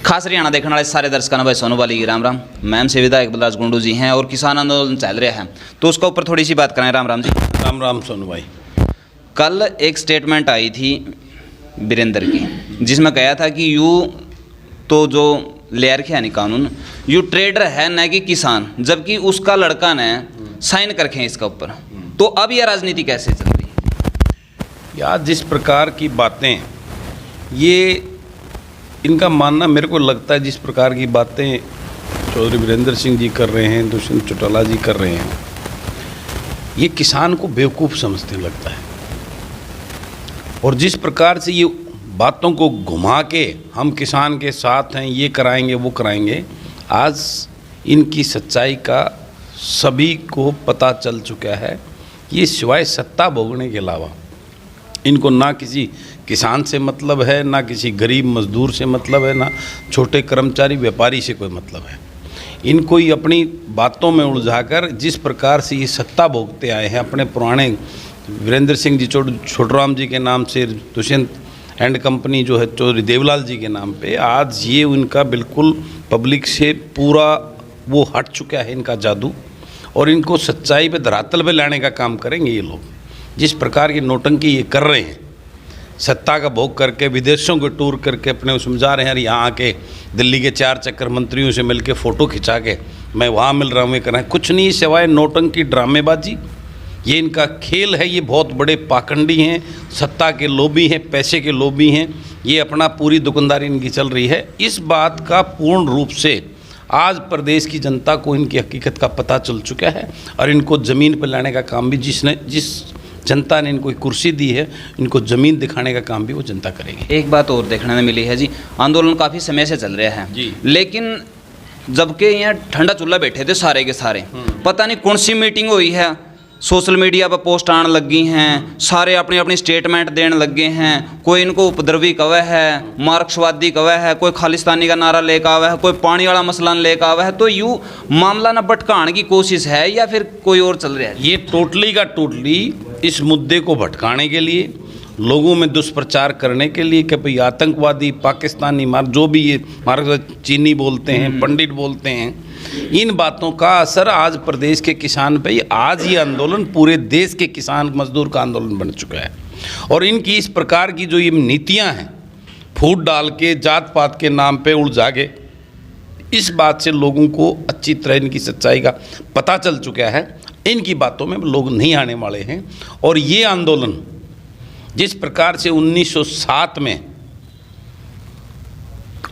खास हरियाणा देखने वाले सारे दर्शकों ने भाई सोनू वाली की राम राम। मैम से विधायक बलराज गुंडू जी हैं और किसान आंदोलन चल रहा है, तो उसका ऊपर थोड़ी सी बात करें। राम राम जी। राम राम सोनू भाई। कल एक स्टेटमेंट आई थी वीरेंद्र की, जिसमें कहा था कि यू तो जो ले रखे है नहीं कानून, यू ट्रेडर है न कि किसान, जबकि उसका लड़का ने साइन करके हैं इसका ऊपर। तो अब यह राजनीति कैसे चल रही है यार, जिस प्रकार की बातें ये इनका मानना, मेरे को लगता है जिस प्रकार की बातें चौधरी वीरेंद्र सिंह जी कर रहे हैं, दुष्यंत चौटाला जी कर रहे हैं, ये किसान को बेवकूफ़ समझते लगता है। और जिस प्रकार से ये बातों को घुमा के हम किसान के साथ हैं, ये कराएंगे वो कराएंगे, आज इनकी सच्चाई का सभी को पता चल चुका है। ये सिवाय सत्ता भोगने के अलावा इनको ना किसी किसान से मतलब है, ना किसी गरीब मजदूर से मतलब है, ना छोटे कर्मचारी व्यापारी से कोई मतलब है। इनको ही अपनी बातों में उलझाकर जिस प्रकार से ये सत्ता भोगते आए हैं, अपने पुराने वीरेंद्र सिंह जी छोटूराम जी के नाम से, दुष्यंत एंड कंपनी जो है चौधरी देवलाल जी के नाम पे, आज ये उनका बिल्कुल पब्लिक से पूरा वो हट चुका है इनका जादू। और इनको सच्चाई पे धरातल पे लाने का काम करेंगे ये लोग। जिस प्रकार की नौटंकी ये कर रहे हैं, सत्ता का भोग करके विदेशों को टूर करके अपने उसमें जा रहे हैं, यहाँ आके दिल्ली के 4 चक्कर मंत्रियों से मिल के फ़ोटो खिंचा के मैं वहाँ मिल रहा हूँ, ये कर रहे हैं, कुछ नहीं सिवाय नौटंकी ड्रामेबाजी। ये इनका खेल है। ये बहुत बड़े पाखंडी हैं, सत्ता के लोभी हैं, पैसे के लोभी हैं। ये अपना पूरी दुकानदारी इनकी चल रही है। इस बात का पूर्ण रूप से आज प्रदेश की जनता को इनकी हकीकत का पता चल चुका है। और इनको ज़मीन पर लाने का काम भी जिस जनता ने इनको कुर्सी दी है, इनको ज़मीन दिखाने का काम भी वो जनता करेगी। एक बात और देखने में मिली है जी, आंदोलन काफ़ी समय से चल रहा है जी, लेकिन जबकि यहाँ ठंडा चूल्हा बैठे थे सारे के सारे, पता नहीं कौन सी मीटिंग हुई है, सोशल मीडिया पर पोस्ट आने लग गई हैं, सारे अपनी अपनी स्टेटमेंट देने लग गए हैं। कोई इनको उपद्रवी कवा है, मार्क्सवादी कवा है, कोई खालिस्तानी का नारा लेकर आवा है, कोई पानी वाला मसला लेकर आवा है। तो यूँ मामला न भटकाने की कोशिश है या फिर कोई और चल रहा है? ये टोटली का टोटली इस मुद्दे को भटकाने के लिए, लोगों में दुष्प्रचार करने के लिए कि भाई आतंकवादी, पाकिस्तानी जो भी ये चीनी बोलते हैं, पंडित बोलते हैं, इन बातों का असर आज प्रदेश के किसान पे, आज ये आंदोलन पूरे देश के किसान मजदूर का आंदोलन बन चुका है। और इनकी इस प्रकार की जो ये नीतियां हैं, फूट डाल के जात पात के नाम पे उलझा के, इस बात से लोगों को अच्छी तरह इनकी सच्चाई का पता चल चुका है। इनकी बातों में लोग नहीं आने वाले हैं। और ये आंदोलन जिस प्रकार से 1907 में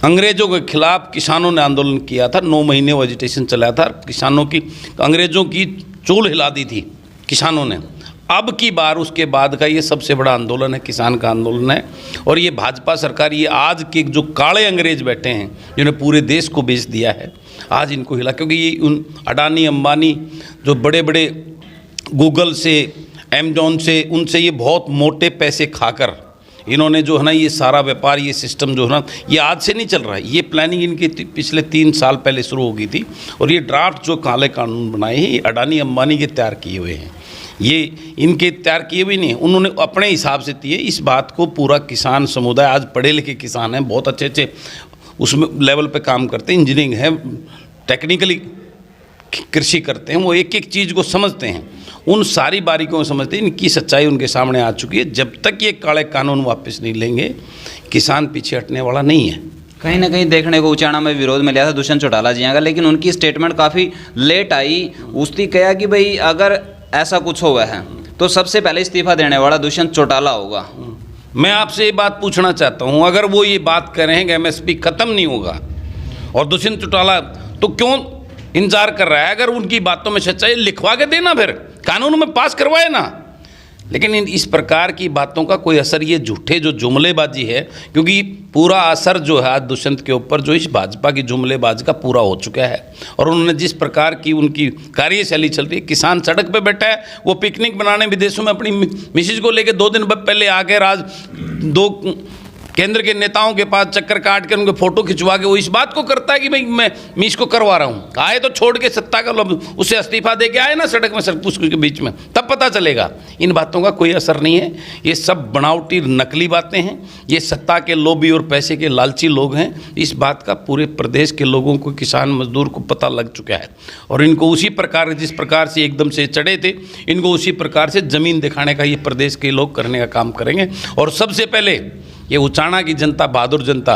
अंग्रेज़ों के खिलाफ किसानों ने आंदोलन किया था, 9 महीने वो एजिटेशन चलाया था, किसानों की, अंग्रेज़ों की चूल हिला दी थी किसानों ने। अब की बार उसके बाद का ये सबसे बड़ा आंदोलन है, किसान का आंदोलन है। और ये भाजपा सरकार, ये आज के जो काले अंग्रेज बैठे हैं जिन्होंने पूरे देश को बेच दिया है, आज इनको हिला, क्योंकि ये उन अडानी अंबानी जो बड़े बड़े गूगल से, अमेजॉन से, उनसे ये बहुत मोटे पैसे खाकर इन्होंने जो है ना ये सारा व्यापार, ये सिस्टम जो है ना, ये आज से नहीं चल रहा है। ये प्लानिंग इनकी पिछले 3 साल पहले शुरू हो गई थी। और ये ड्राफ्ट जो काले कानून बनाए हैं, ये अडानी अंबानी के तैयार किए हुए हैं, ये इनके तैयार किए हुए नहीं, उन्होंने अपने हिसाब से दिए। इस बात को पूरा किसान समुदाय, आज पढ़े लिखे किसान हैं, बहुत अच्छे अच्छे उसमें लेवल पे काम करते हैं, इंजीनियरिंग है, टेक्निकली कृषि करते हैं, वो एक एक चीज़ को समझते हैं, उन सारी बारीकियों को समझते हैं। इनकी सच्चाई उनके सामने आ चुकी है। जब तक ये काले कानून वापस नहीं लेंगे, किसान पीछे हटने वाला नहीं है। कहीं ना कहीं देखने को उचाना में विरोध मिला था दुष्यंत चौटाला जी का, लेकिन उनकी स्टेटमेंट काफ़ी लेट आई। उसने कहा कि भाई अगर ऐसा कुछ हुआ है तो सबसे पहले इस्तीफा देने वाला दुष्यंत चौटाला होगा। मैं आपसे ये बात पूछना चाहता हूँ, अगर वो ये बात करें कि MSP ख़त्म नहीं होगा और दुष्यंत चौटाला, तो क्यों इंतजार कर रहा है? अगर उनकी बातों में सच्चाई, लिखवा के देना, फिर कानून में पास करवाए ना। लेकिन इस प्रकार की बातों का कोई असर, ये झूठे जो जुमलेबाजी है, क्योंकि पूरा असर जो है आज दुष्यंत के ऊपर, जो इस भाजपा की जुमलेबाजी का पूरा हो चुका है। और उन्होंने जिस प्रकार की उनकी कार्यशैली चल रही है, किसान सड़क पे बैठा है, वो पिकनिक बनाने विदेशों में अपनी मिसेज को लेकर 2 दिन पहले आकर आज 2 केंद्र के नेताओं के पास चक्कर काट के उनके फोटो खिंचवा के वो इस बात को करता है कि भाई मैं इसको करवा रहा हूँ। आए तो छोड़ के सत्ता का उसे इस्तीफा दे के आए ना सड़क में सरपूस के बीच में, तब पता चलेगा। इन बातों का कोई असर नहीं है। ये सब बनावटी नकली बातें हैं। ये सत्ता के लोभी और पैसे के लालची लोग हैं। इस बात का पूरे प्रदेश के लोगों को, किसान मजदूर को पता लग चुका है और इनको उसी प्रकार, जिस प्रकार से एकदम से चढ़े थे, इनको उसी प्रकार से ज़मीन दिखाने का ये प्रदेश के लोग करने का काम करेंगे। और सबसे पहले ये उचाना की जनता, बहादुर जनता,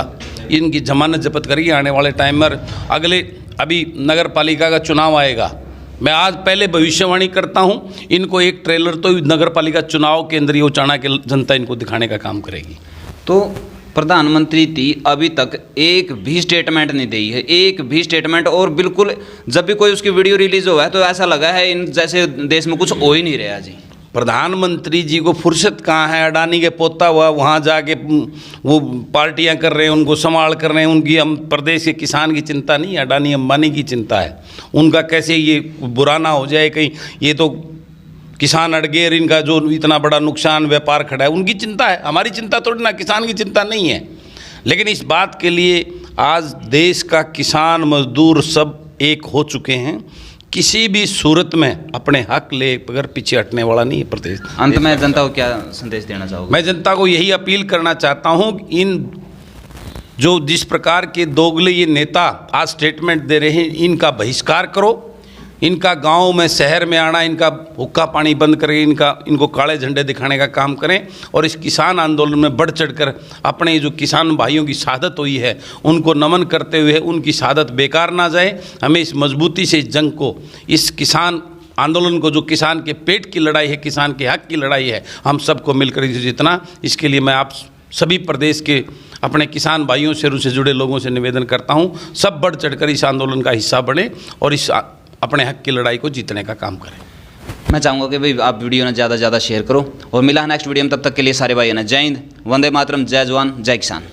इनकी जमानत जब्त करेगी आने वाले टाइम में। अगले अभी नगर पालिका का चुनाव आएगा, मैं आज पहले भविष्यवाणी करता हूँ, इनको एक ट्रेलर तो नगर पालिका चुनाव के अंदर ये उचाना की जनता इनको दिखाने का काम करेगी। तो प्रधानमंत्री थी अभी तक एक भी स्टेटमेंट नहीं दी है, एक भी स्टेटमेंट। और बिल्कुल जब भी कोई उसकी वीडियो रिलीज हुआ है तो ऐसा लगा है इन जैसे देश में कुछ हो ही नहीं रहा जी। प्रधानमंत्री जी को फुर्सत कहाँ है? अडानी के पोता हुआ वहाँ जाके वो पार्टियां कर रहे हैं, उनको संभाल कर रहे हैं। उनकी हम प्रदेश के किसान की चिंता नहीं, अडानी अंबानी की चिंता है। उनका कैसे ये बुरा ना हो जाए, कहीं ये तो किसान अड़ गए और इनका जो इतना बड़ा नुकसान व्यापार खड़ा है, उनकी चिंता है। हमारी चिंता थोड़ी ना, किसान की चिंता नहीं है। लेकिन इस बात के लिए आज देश का किसान मजदूर सब एक हो चुके हैं। किसी भी सूरत में अपने हक ले बगैर पीछे हटने वाला नहीं है प्रदेश। अंत में जनता को क्या संदेश देना चाहोगे? मैं जनता को यही अपील करना चाहता हूँ, इन जो जिस प्रकार के दोगले ये नेता आज स्टेटमेंट दे रहे हैं, इनका बहिष्कार करो। इनका गांव में, शहर में आना, इनका हुक्का पानी बंद करके इनको काले झंडे दिखाने का काम करें और इस किसान आंदोलन में बढ़ चढ़कर अपने जो किसान भाइयों की शहादत हुई है उनको नमन करते हुए उनकी शहादत बेकार ना जाए। हमें इस मजबूती से इस जंग को, इस किसान आंदोलन को, जो किसान के पेट की लड़ाई है, किसान के हक की लड़ाई है, हम सबको मिलकर जितना। इसके लिए मैं आप सभी प्रदेश के अपने किसान भाइयों से, उनसे जुड़े लोगों से निवेदन करता हूँ, सब बढ़ चढ़कर इस आंदोलन का हिस्सा बने और इस अपने हक की लड़ाई को जीतने का काम करें। मैं चाहूँगा कि भाई आप वीडियो ना ज़्यादा से ज़्यादा शेयर करो और मिला नेक्स्ट वीडियो में। तब तक के लिए सारे भाई ना जय हिंद, वंदे मातरम, जय जवान, जय किसान।